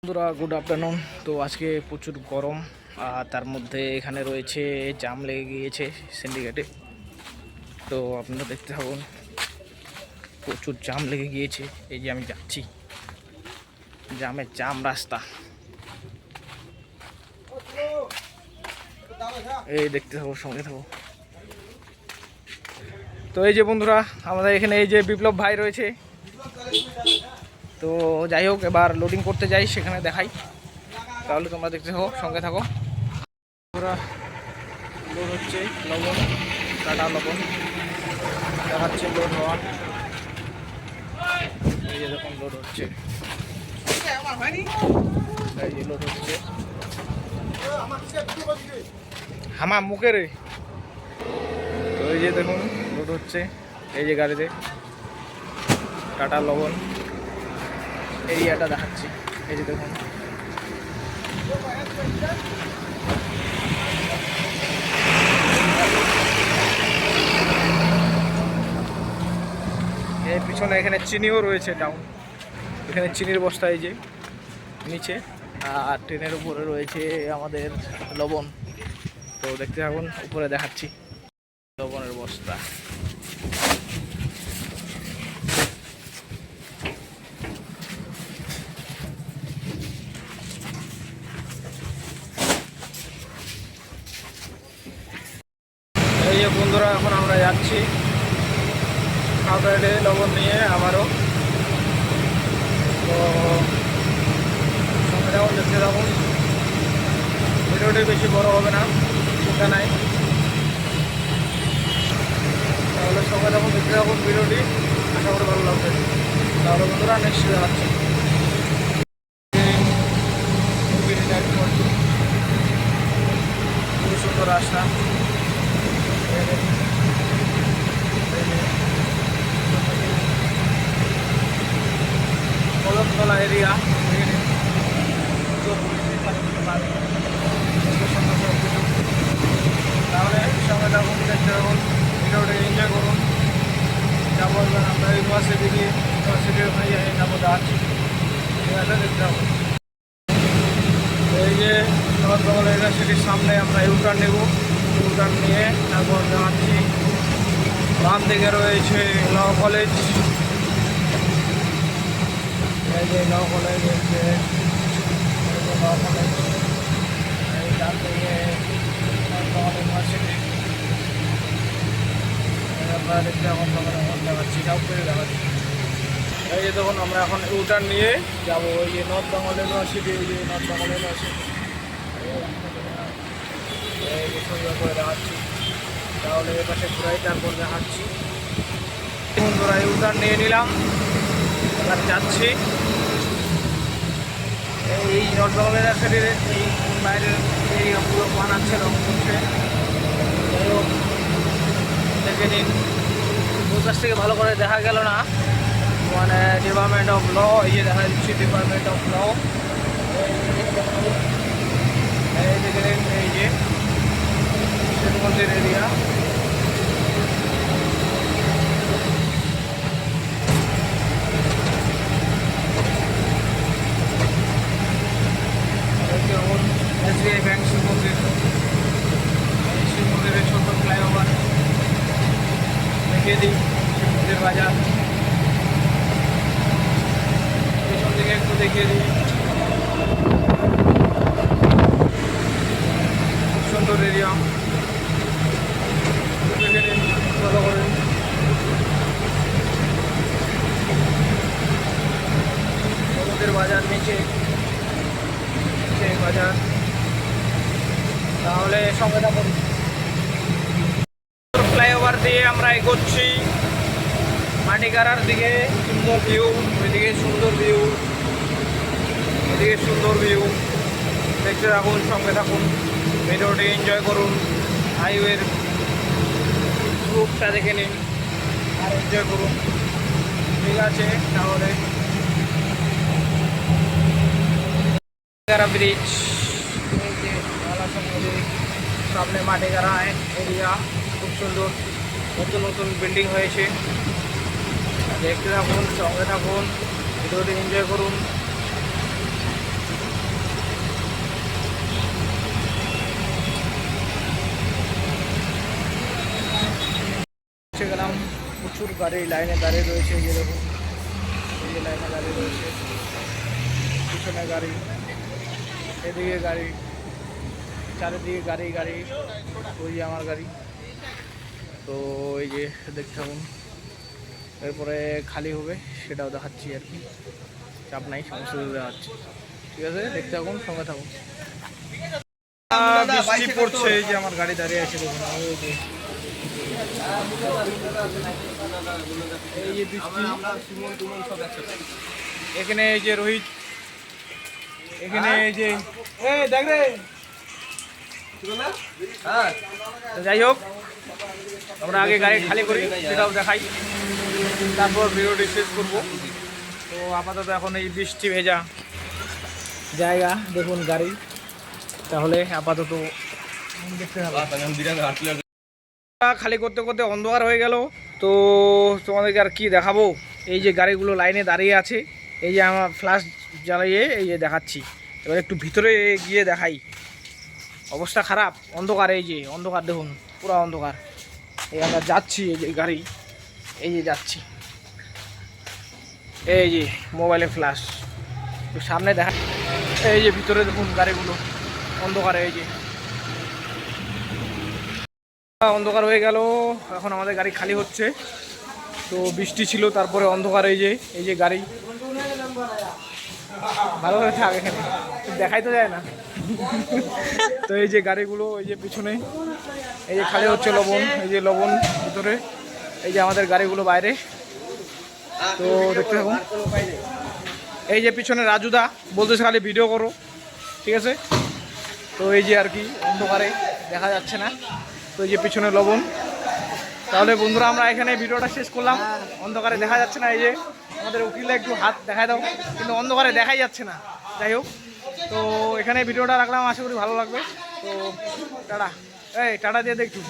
বন্ধুরা good afternoon. তো আজকে প্রচুর গরম, আর তার মধ্যে এখানে রয়েছে জাম লেগে গিয়েছে সিন্ডিকেটে। তো আপনারা দেখতে থাকুন, প্রচুর জাম লেগে গিয়েছে। এই যে আমি যাচ্ছি, জামের জাম রাস্তা, এই দেখতে থাকো, সঙ্গে থাকো। তো এই যে বন্ধুরা, আমাদের এখানে এই যে বিপ্লব ভাই রয়েছে। তো যাই হোক, এবার লোডিং করতে যাই, সেখানে দেখাই, তাহলে তোমরা দেখতে থাকো, সঙ্গে থাকো। পুরা লোড হচ্ছে লবণ, কাটা লবণ দেখাচ্ছে লোড হওয়া। এই যে দেখুন লোড হচ্ছে, এই যে লোড হচ্ছে হামা মুখে রে। তো এই যে দেখুন লোড হচ্ছে, এই যে গাড়িতে কাটা লবণ এরিয়াটা দেখাচ্ছি। এই যে দেখুন, এই পিছনে এখানে চিনিও রয়েছে ডাউন, এখানে চিনির বস্তা এই যে নিচে, আর ট্রেনের উপরে রয়েছে আমাদের লবণ। তো দেখতে থাকুন, উপরে দেখাচ্ছি লবণের বস্তা। এই যে বন্ধুরা, এখন আমরা যাচ্ছি আউটসাইডে লবণ নিয়ে আবারও। তো সঙ্গে থাকুন, দেখতে থাকুন, ভিডিওটি বেশি বড় হবে না, চিন্তা নাই। তাহলে সঙ্গে থাকুন, দেখতে থাকুন ভিডিওটি, আশা করি ভালো লাগবে। তাহলে বন্ধুরা নেক্সট দেখাচ্ছি। খুব সুন্দর রাস্তা, কলমতলা এরিয়া, তাহলে সঙ্গে থাকুন, দেখতে থাকুন, ভিডিওটা এনজয় করুন। যা বলবেন আমরা ইউনিভার্সিটির ওখানে যাবো, যাচ্ছি, ঠিক আছে, দেখতে থাকুন। এই যে নর্থ বেঙ্গল ইউনিভার্সিটির সামনে আমরা ইউটার্ন নেব, ইউটার্ন নিয়ে তারপর যাচ্ছি। বাম দিকে রয়েছে ল কলেজ, এই যে ল কলেজ হচ্ছে ল কলেজ, এই ডান দিকে নর্থ বেঙ্গল ইউনিভার্সিটি। আপনারা দেখতে এখন দেখাচ্ছি, যাও করে দেখাচ্ছি। এই যে দেখুন, আমরা এখন ইউটার্ন নিয়ে যাবো ওই যে নর্থ বেঙ্গল ইউনিভার্সিটি, এই যে নর্থ বেঙ্গল ইউনিভার্সিটি, এই যে সুন্দর করে দেখাচ্ছি। তাহলে এ পাশে ঘুরাই, তারপর দেখাচ্ছি। বন্ধুরা ইউটার্ন নিয়ে নিলাম, এবার যাচ্ছি এই নর্থ বেঙ্গল ইউনিভার্সিটির এই বাইরের এরিয়াগুলো বানাচ্ছে, রং করছে। যাই হোক, দেখে নিন, দু কাছ থেকে ভালো করে দেখা গেল না, মানে ডিপার্টমেন্ট অফ ল, এই যে দেখা যাচ্ছে ডিপার্টমেন্ট অফ ল। এই দেখে নিন, এই যে মন্দির এরিয়া, SBI ব্যাংক শিব মন্দির, শিব মন্দিরের ছোট ফ্লাইওভার দেখিয়ে দিই, শিব মন্দির বাজার পেছন দিকে একটু দেখিয়ে দিই। খুব সুন্দর এরিয়া, দেখে নিন ভালো করে। সমুদ্রের বাজার নিচে বাজার, তাহলে সঙ্গে থাকুন। ফ্লাইওভার দিয়ে আমরা এগোচ্ছি মাটিগাড়ার দিকে, সুন্দর ভিউ, ওইদিকে সুন্দর ভিউ, এদিকে সুন্দর ভিউ, দেখতে থাকুন, সঙ্গে থাকুন, ভিডিওটি এনজয় করুন, হাইওয়ের রুটটা দেখে নিন আর এনজয় করুন, ঠিক আছে। তাহলে ব্রিজ, এই যে সামনে মাটিগাড়া এরিয়া, খুব সুন্দর, নতুন নতুন বিল্ডিং হয়েছে, দেখতে থাকুন, সঙ্গে থাকুন, ভিডিওটি এনজয় করুন। গাড়ি লাইনে দাঁড়িয়ে রয়েছে, এই যে দেখুন, এই যে লাইনে দাঁড়িয়ে রয়েছে, পিছনে গাড়ি, এদিকে গাড়ি, চারিদিকে গাড়ি গাড়ি, ওই যে আমার গাড়ি। তো এই যে দেখতে থাকুন, এরপরে খালি হবে সেটাও দেখাচ্ছি আর কি, চাপ নাই, সমস্ত কিছু দেখাচ্ছি। ঠিক আছে, দেখতে থাকুন, সঙ্গে থাকুন। বৃষ্টি পড়ছে, এই যে আমার গাড়ি দাঁড়িয়ে আছে দেখুন, এই যে বৃষ্টি, এখানে এই যে রোহিত, এখানে এই যে দেখ রে। যাই হোক, আমরা আগে গাড়ি খালি করি, সেটাও দেখাই, তারপর ভিডিওটি শেষ করবো। তো আপাতত এখন এই বৃষ্টি ভেজা জায়গা দেখুন গাড়ি, তাহলে আপাতত দেখতে হবে। খালি করতে করতে অন্ধকার হয়ে গেল, তো তোমাদেরকে আর কি দেখাবো। এই যে গাড়িগুলো লাইনে দাঁড়িয়ে আছে, এই যে আমার ফ্ল্যাশ জ্বালিয়ে এই যে দেখাচ্ছি। এবার একটু ভিতরে গিয়ে দেখাই, অবস্থা খারাপ, অন্ধকার, এই যে অন্ধকার দেখুন, পুরো অন্ধকার। এই আমরা যাচ্ছি, এই যে গাড়ি, এই যে যাচ্ছি, এই যে মোবাইলে ফ্ল্যাশ একটু সামনে দেখা, এই যে ভিতরে দেখুন গাড়িগুলো অন্ধকারে, এই যে অন্ধকার হয়ে গেল। এখন আমাদের গাড়ি খালি হচ্ছে, তো বৃষ্টি ছিল, তারপরে অন্ধকার, এই যে গাড়ি, ভালো করে থাক, এখানে দেখাই তো যায় না। তো এই যে গাড়িগুলো, এই যে পিছনে, এই যে খালি হচ্ছে লবণ, এই যে লবণ ভিতরে, এই যে আমাদের গাড়িগুলো বাইরে। তো দেখতে থাকুন, এই যে পিছনে রাজুদা বলতেছে খালি ভিডিও করো, ঠিক আছে। তো এই যে আর কি অন্ধকারে দেখা যাচ্ছে না, তো এই যে পিছনে লবণ। তাহলে বন্ধুরা, আমরা এখানে ভিডিওটা শেষ করলাম, অন্ধকারে দেখা যাচ্ছে না। এই যে আমাদের উকিলে একটু হাত দেখায় দাও, কিন্তু অন্ধকারে দেখাই যাচ্ছে না। যাই হোক, তো এখানে ভিডিওটা রাখলাম, আশা করি ভালো লাগবে। তো টাটা, এই টাটা দিয়ে দেখছি।